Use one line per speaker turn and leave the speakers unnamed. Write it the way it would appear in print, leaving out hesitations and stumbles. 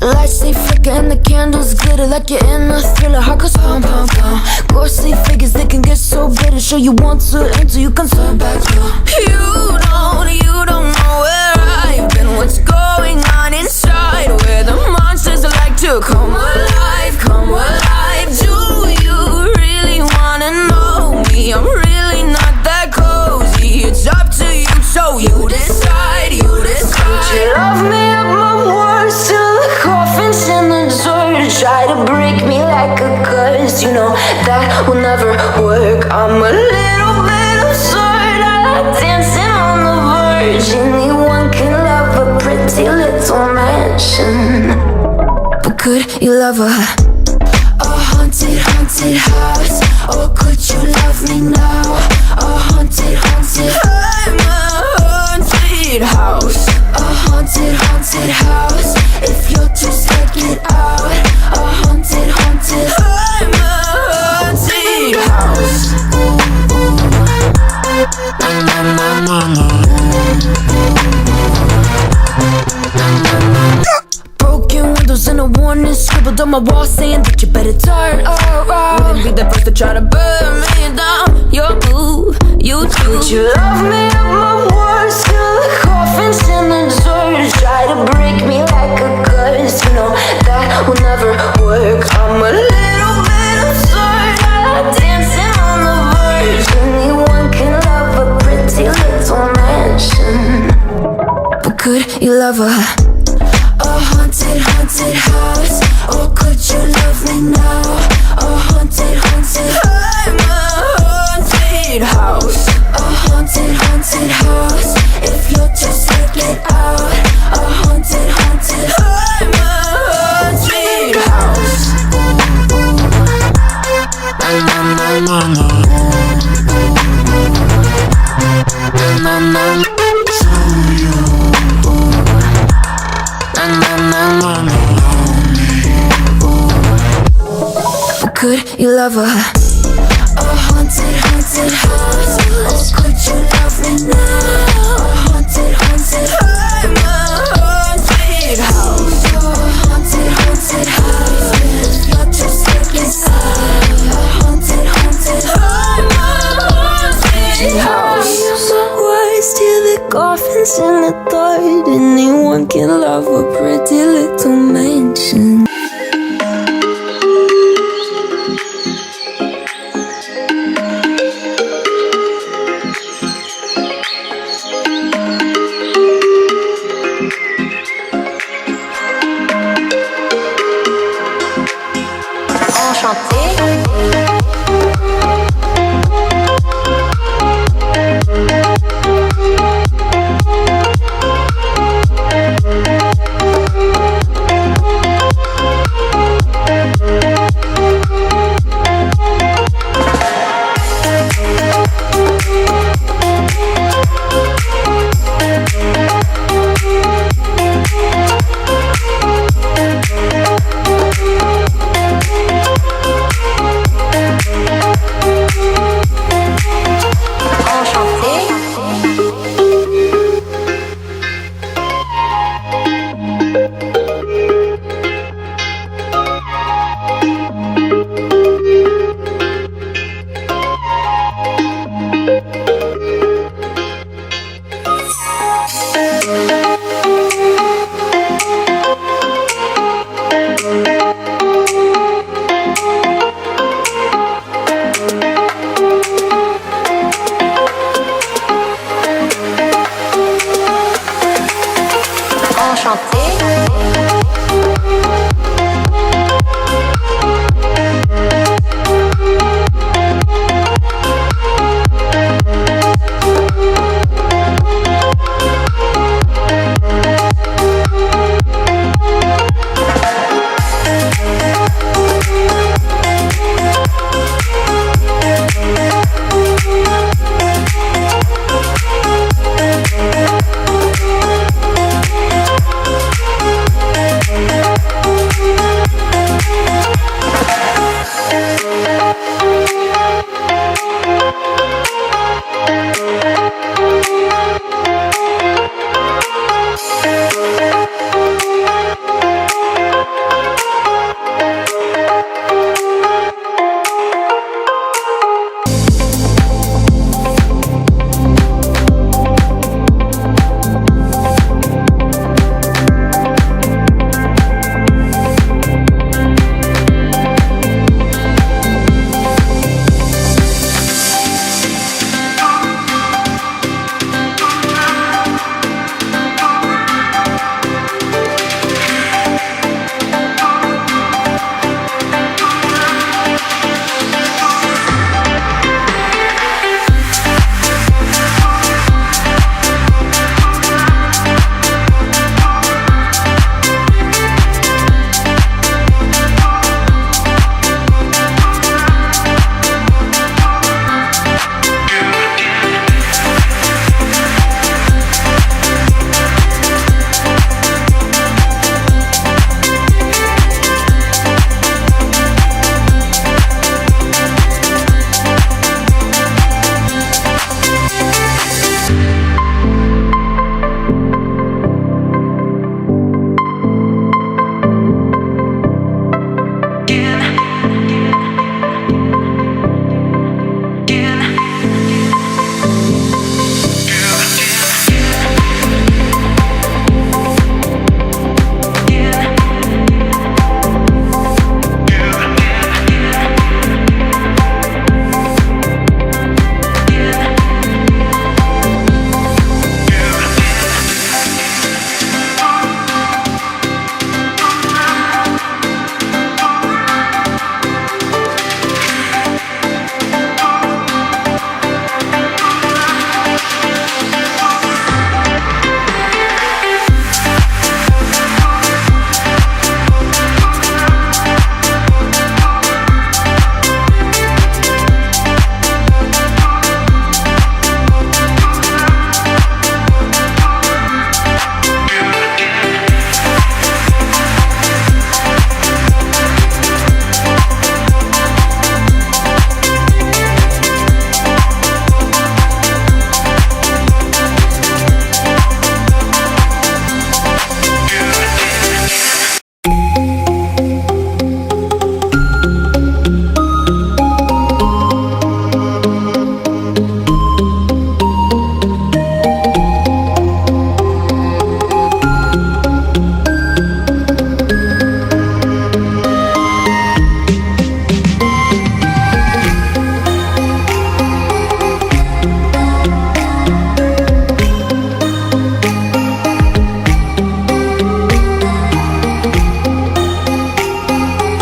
Lights stay flicker and the candles glitter like you're in a thriller. Heart goes pum pum pum. Ghostly figures, they can get so bitter. Show you want to enter, you can turn back. You don't know where I've been. What's going on inside? Where the monsters like to come alive, come alive. Do you really wanna know me? I'm really not that cozy. It's up to you, so you decide, you decide. Could you love me up my worst till the coffin's in the dirt? Try to break me like a curse, you know that will never work. I'm a little bit absurd. I like dancing on the verge. Anyone can love a pretty little mansion, but could you love a haunted, haunted house? Or could you love me now? A haunted, haunted. I'm a haunted house. A haunted, haunted house. If you're just check it out. A haunted, haunted. I'm a haunted house. Broken windows and a warning scribbled on my wall saying that you better turn around. Wouldn't be the first to try to burn me down. Your move, you do. Could you love me at my worst till the coffin's in the dirt? Try to break me like a curse, you know that will never work. I'm a little bit absurd. I like dancing on the verge. Anyone can love a pretty little mansion, but could you love a haunted, haunted house? Or could you love me now? A haunted, haunted. I'm a haunted house. A haunted, haunted house. If you'll just check it out. A haunted, haunted. I'm a haunted house. Could you love a haunted, haunted house? Or could you love me now? A haunted, haunted. I'm a haunted house. A haunted, haunted house. If you're just taking side. A haunted, haunted. I'm a haunted house. My words till the coffin's in the third. Anyone can love a pretty little mansion.
Enchanté.